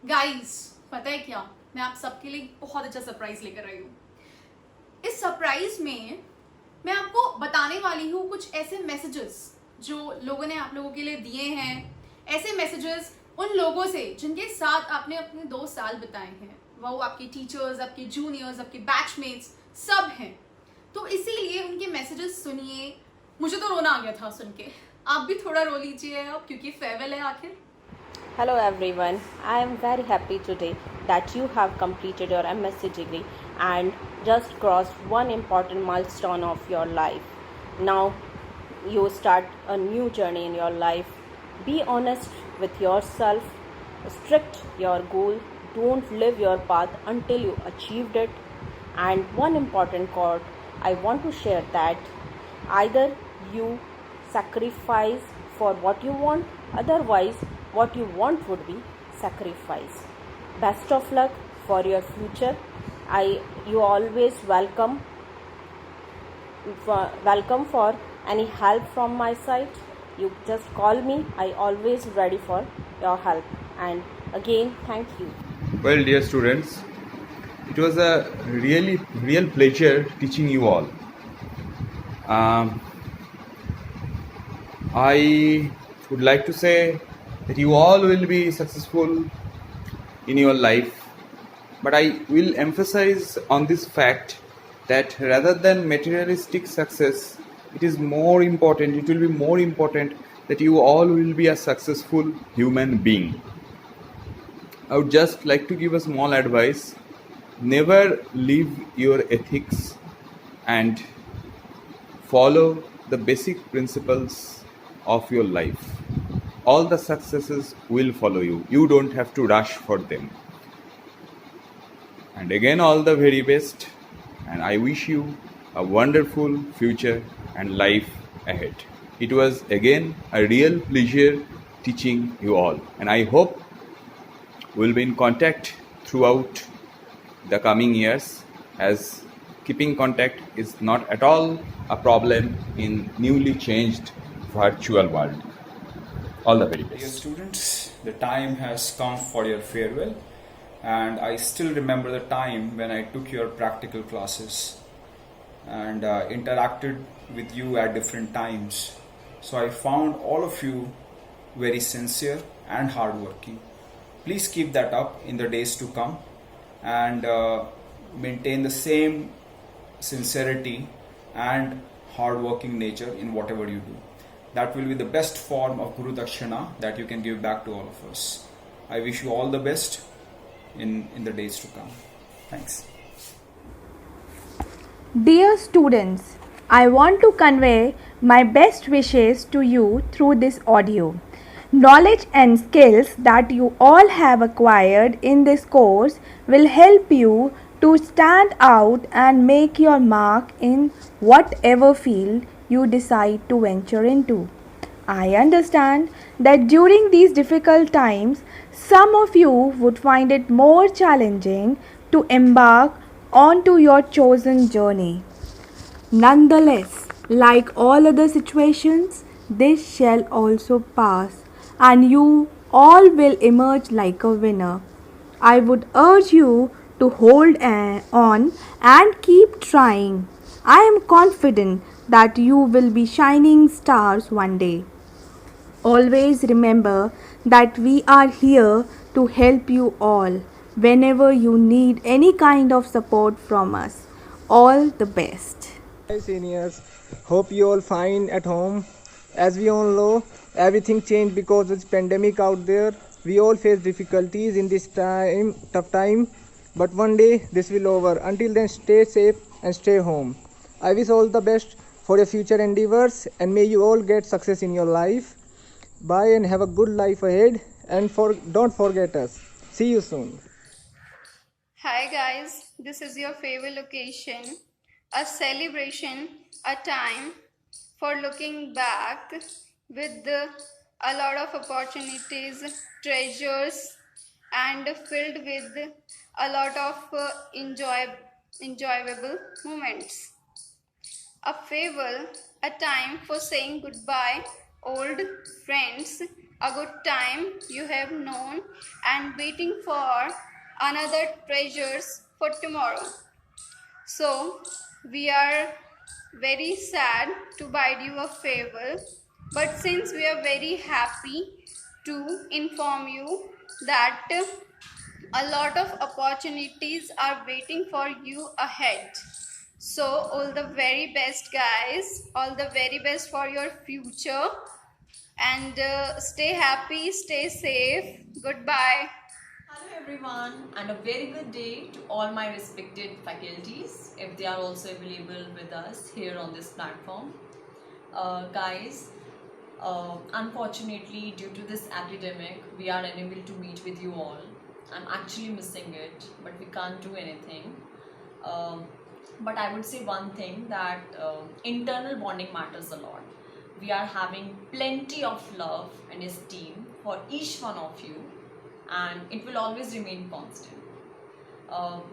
Guys, पता है क्या, मैं आप सबके लिए बहुत अच्छा सरप्राइज लेकर आई हूँ। इस सरप्राइज में मैं आपको बताने वाली हूँ कुछ ऐसे मैसेजेस जो लोगों ने आप लोगों के लिए दिए हैं। ऐसे मैसेजेस उन लोगों से जिनके साथ आपने अपने 2 साल बिताए हैं। वो आपके टीचर्स, आपके जूनियर्स, आपके बैचमेट्स सब हैं। तो इसीलिए उनके मैसेजेस सुनिए। मुझे तो रोना आ गया था सुन के। आप भी थोड़ा रो लीजिए अब, क्योंकि फेयरवेल है आखिर। Hello everyone, I am very happy today that you have completed your MSc degree and just crossed one important milestone of your life. Now you start a new journey in your life. Be honest with yourself, strict your goal, don't live your path until you achieved it. And one important quote I want to share that either you sacrifice for what you want, otherwise, what you want would be sacrifice. Best of luck for your future. You always welcome for any help from my side. You just call me. I always ready for your help. And again, thank you. Well, dear students, it was a real pleasure teaching you all. I would like to say that you all will be successful in your life, but I will emphasize on this fact that rather than materialistic success, it will be more important that you all will be a successful human being. I would just like to give a small advice. Never leave your ethics and follow the basic principles of your life. All the successes will follow you. You don't have to rush for them. And again, all the very best. And I wish you a wonderful future and life ahead. It was again a real pleasure teaching you all. And I hope we'll be in contact throughout the coming years, as keeping contact is not at all a problem in newly changed virtual world. All the very Dear best. students, the time has come for your farewell, and I still remember the time when I took your practical classes and interacted with you at different times. So I found all of you very sincere and hardworking. Please keep that up in the days to come and maintain the same sincerity and hardworking nature in whatever you do. That will be the best form of Guru Dakshina that you can give back to all of us. I wish you all the best in the days to come. Thanks. Dear students, I want to convey my best wishes to you through this audio. Knowledge and skills that you all have acquired in this course will help you to stand out and make your mark in whatever field you decide to venture into. I understand that during these difficult times, some of you would find it more challenging to embark onto your chosen journey. Nonetheless, like all other situations, this shall also pass, and you all will emerge like a winner. I would urge you to hold on and keep trying. I am confident that you will be shining stars one day. Always remember that we are here to help you all whenever you need any kind of support from us. All the best. Hi seniors, hope you all fine at home. As we all know, everything changed because of this pandemic out there. We all face difficulties in this tough time, but one day this will over. Until then, stay safe and stay home. I wish all the best for your future endeavors, and may you all get success in your life. Bye and have a good life ahead, and don't forget us. See you soon. Hi guys, this is your favorite occasion, a celebration, a time for looking back with a lot of opportunities, treasures, and filled with a lot of enjoyable moments. A farewell, a time for saying goodbye, old friends, a good time you have known and waiting for another treasures for tomorrow. So, we are very sad to bid you a farewell, but since we are very happy to inform you that a lot of opportunities are waiting for you ahead. So, all the very best, guys, all the very best for your future, and stay happy, stay safe. Goodbye. Hello everyone, and a very good day to all my respected faculties if they are also available with us here on this platform. Guys, unfortunately due to this epidemic we are unable to meet with you all. I'm actually missing it, but we can't do anything. But I would say one thing, that internal bonding matters a lot. We are having plenty of love and esteem for each one of you, and it will always remain constant.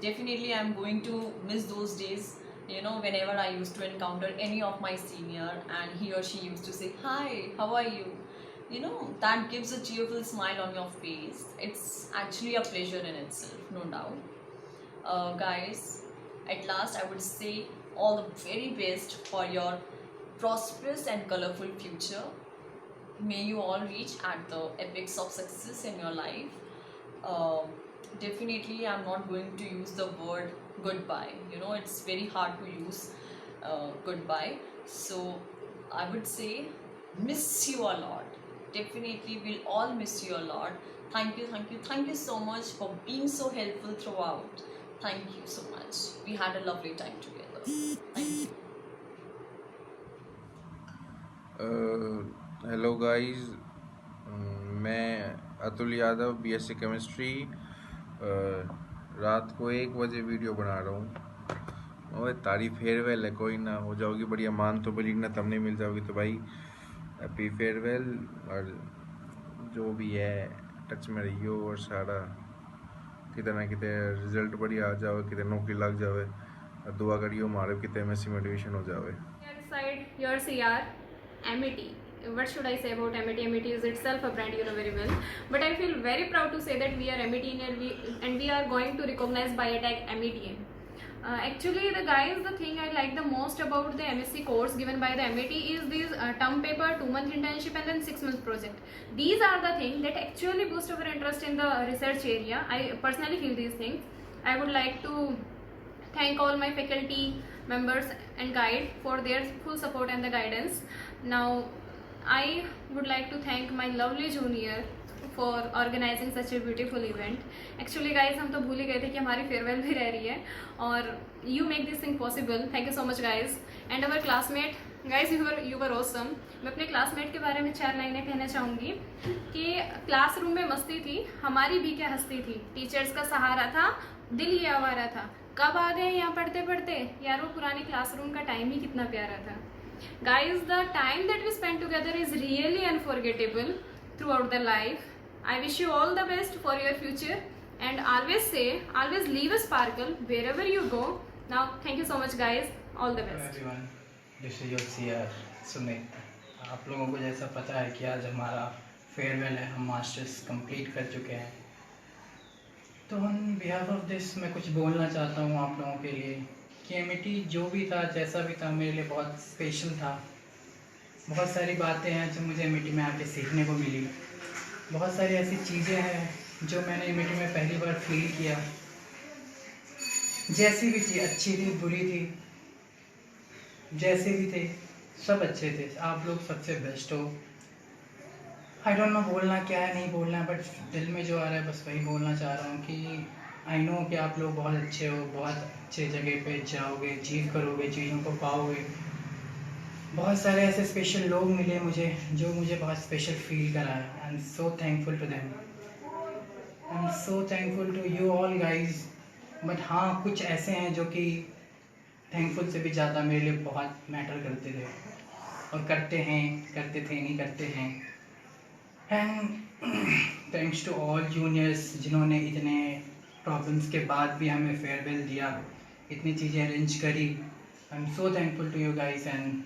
Definitely I'm going to miss those days, whenever I used to encounter any of my senior and he or she used to say, "Hi, how are you?" That gives a cheerful smile on your face. It's actually a pleasure in itself, no doubt. Guys, at last I would say all the very best for your prosperous and colorful future. May you all reach at the apex of success in your life. Definitely I'm not going to use the word goodbye. It's very hard to use goodbye. So I would say miss you a lot. Definitely we'll all miss you a lot. Thank you so much for being so helpful throughout. Thank you so much. We had a lovely time together. Thank you. Hello guys, मैं Atul Yadav, BSc chemistry. रात को 1 बजे video बना रहा हूँ। और तारीफ farewell है, कोई ना हो जाओगी बढ़िया, मान तो मिली ना, तब नहीं मिल जाओगी तो भाई हैप्पी फेयरवेल। और जो भी है टच में रहियो, और सारा किते ना किते रिजल्ट बढ़िया आ जाओ, किते नौकरी लग जावे, और दुआ करियो मारे किते एमएससी में एडमिशन हो जावे। Side your CR MET. What should I say about MET? MET is itself a brand, you know very well. But I feel very proud to say that we are MET and we are going to recognize BioTech MET. Actually, the thing I like the most about the MSc course given by the MET is this term paper, 2-month internship, and then 6-month project. These are the things that actually boost our interest in the research area. I personally feel these things. I would like to thank all my faculty members and guide for their full support and the guidance. Now I would like to thank my lovely junior for organizing such a beautiful event. Actually guys, हम तो भूल ही गए थे कि हमारी farewell भी रह रही है, और you make this thing possible. Thank you so much guys. And our classmate guys, you were awesome. मैं अपने क्लासमेट के बारे में 4 लाइनें कहना चाहूँगी कि क्लासरूम में मस्ती थी, हमारी भी क्या हस्ती थी, टीचर्स का सहारा था, दिल ही आवारा था, कब आ गए यहाँ पढ़ते पढ़ते यार, वो पुरानी क्लासरूम का टाइम ही कितना प्यारा था. Guys, the time that we spent together is really unforgettable throughout the life. I wish you all the best for your future, and always leave a sparkle wherever you go. Now thank you so much guys, all the best. Hello everyone, this is your CR Sumit. आप लोगों को जैसा पता है कि आज हमारा farewell है, हम मास्टर्स कंप्लीट कर चुके हैं, तो ऑन बिहाफ ऑफ दिस मैं कुछ बोलना चाहता हूँ आप लोगों के लिए कि एमईटी जो भी था, जैसा भी था, मेरे लिए बहुत स्पेशल था. बहुत सारी बातें हैं जो मुझे एमईटी में आके सीखने को मिली. बहुत सारी ऐसी चीज़ें हैं जो मैंने एमईटी में पहली बार फील किया. जैसी भी थी, अच्छी थी, बुरी थी, जैसे भी थे सब अच्छे थे. आप लोग सबसे बेस्ट हो. आई डोंट नो बोलना क्या है, नहीं बोलना है, बट दिल में जो आ रहा है बस वही बोलना चाह रहा हूँ कि आई नो कि आप लोग बहुत अच्छे हो, बहुत अच्छे जगह पे जाओगे, अचीव करोगे, चीज़ों को पाओगे. बहुत सारे ऐसे स्पेशल लोग मिले मुझे जो मुझे बहुत स्पेशल फील कराया. I am so thankful to them. I am so thankful to you all guys. But हाँ, कुछ ऐसे हैं जो कि थैंकफुल से भी ज़्यादा मेरे लिए बहुत मैटर करते थे और करते थे, नहीं करते हैं. And thanks to all juniors जिन्होंने इतने प्रॉब्लम्स के बाद भी हमें फेयरवेल दिया, इतनी चीज़ें अरेंज करी. I am so thankful to you guys. And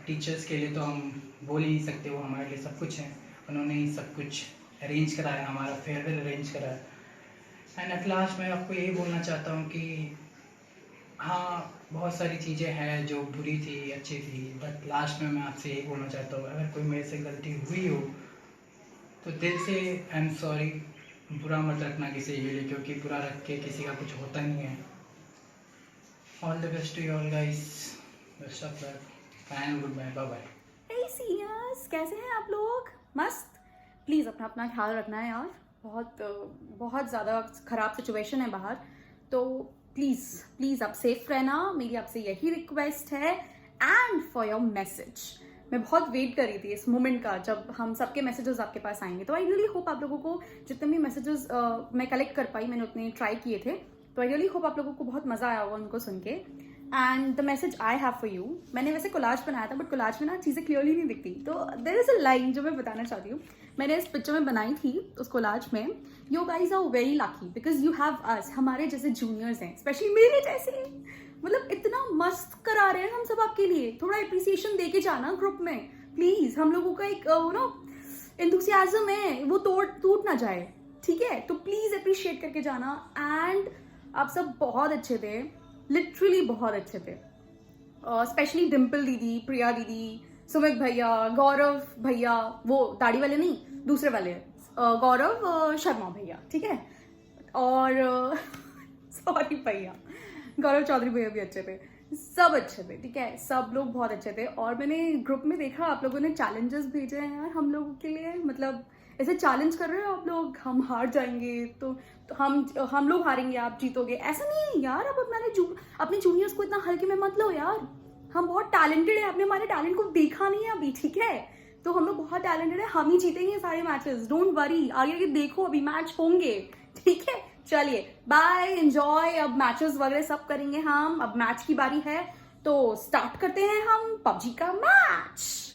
teachers के लिए तो हम बोल ही नहीं सकते, वो हमारे लिए सब कुछ है. उन्होंने ही सब कुछ अरेंज कराया, हमारा फेयरवेल अरेंज कराया। एंड एट लास्ट मैं आपको यही बोलना चाहता हूँ कि हाँ, बहुत सारी चीज़ें हैं जो बुरी थी, अच्छी थी, बट लास्ट में मैं आपसे यही बोलना चाहता हूँ, अगर कोई मेरे से गलती हुई हो तो दिल से आई एम सॉरी, बुरा मत रखना किसी के लिए, क्योंकि बुरा रख के किसी का कुछ होता नहीं है। All the best to you all guys, best of luck and goodbye, bye bye. Hey seniors, कैसे हैं आप लोग? मस्त। प्लीज़ अपना अपना ख्याल रखना है यार, बहुत ज़्यादा ख़राब सिचुएशन है बाहर, तो प्लीज़ आप सेफ रहना, मेरी आपसे यही रिक्वेस्ट है। एंड फॉर योर मैसेज, मैं बहुत वेट कर रही थी इस मोमेंट का जब हम सबके मैसेजेस आपके पास आएंगे, तो आई रियली होप आप लोगों को जितने भी मैसेजेस मैं कलेक्ट कर पाई, मैंने उतने ट्राई किए थे, तो आई रियली होप आप लोगों को बहुत मज़ा आया होगा उनको सुन के। And the message I have for you, मैंने वैसे कोलाज बनाया था, बट कोलाज में ना चीज़ें क्लियरली नहीं दिखती, तो देयर इज़ अ लाइन जो मैं बताना चाहती हूँ, मैंने इस पिक्चर में बनाई थी उस कोलाज में। You guys are very lucky because you have us, हमारे जैसे जूनियर्स हैं, स्पेशली मेरे जैसे, मतलब इतना मस्त करा रहे हैं हम सब आपके लिए, थोड़ा अप्रिसिएशन दे के जाना ग्रुप में प्लीज़। हम लोगों का एक एंथुसियाज्म है, वो टूट ना जाए, ठीक है? तो प्लीज़ अप्रिशिएट करके जाना। एंड आप सब बहुत अच्छे थे, लिटरली बहुत अच्छे थे, स्पेशली डिम्पल दीदी, प्रिया दीदी, सुमित भैया, गौरव भैया, वो दाढ़ी वाले नहीं, दूसरे वाले, गौरव शर्मा भैया, ठीक है? और सॉरी भैया, गौरव चौधरी भैया भी अच्छे थे, सब अच्छे थे, ठीक है? सब लोग बहुत अच्छे थे। और मैंने ग्रुप में देखा आप लोगों ने चैलेंजेस भेजे हैं यार हम लोगों के लिए, मतलब ऐसे चैलेंज कर रहे हो आप लोग, हम हार जाएंगे तो हम लोग हारेंगे, आप जीतोगे, ऐसा नहीं है यार। आप अपने जूनियर्स को इतना हल्के में मत लो यार, हम बहुत टैलेंटेड है, आपने हमारे टैलेंट को देखा नहीं है अभी, ठीक है? तो हम लोग बहुत टैलेंटेड है, हम ही जीतेंगे सारे मैचेस, डोंट वरी, आगे देखो अभी मैच होंगे, ठीक है? चलिए बाय, एंजॉय, अब मैचेस वगैरह सब करेंगे हम, अब मैच की बारी है, तो स्टार्ट करते हैं हम पबजी का मैच।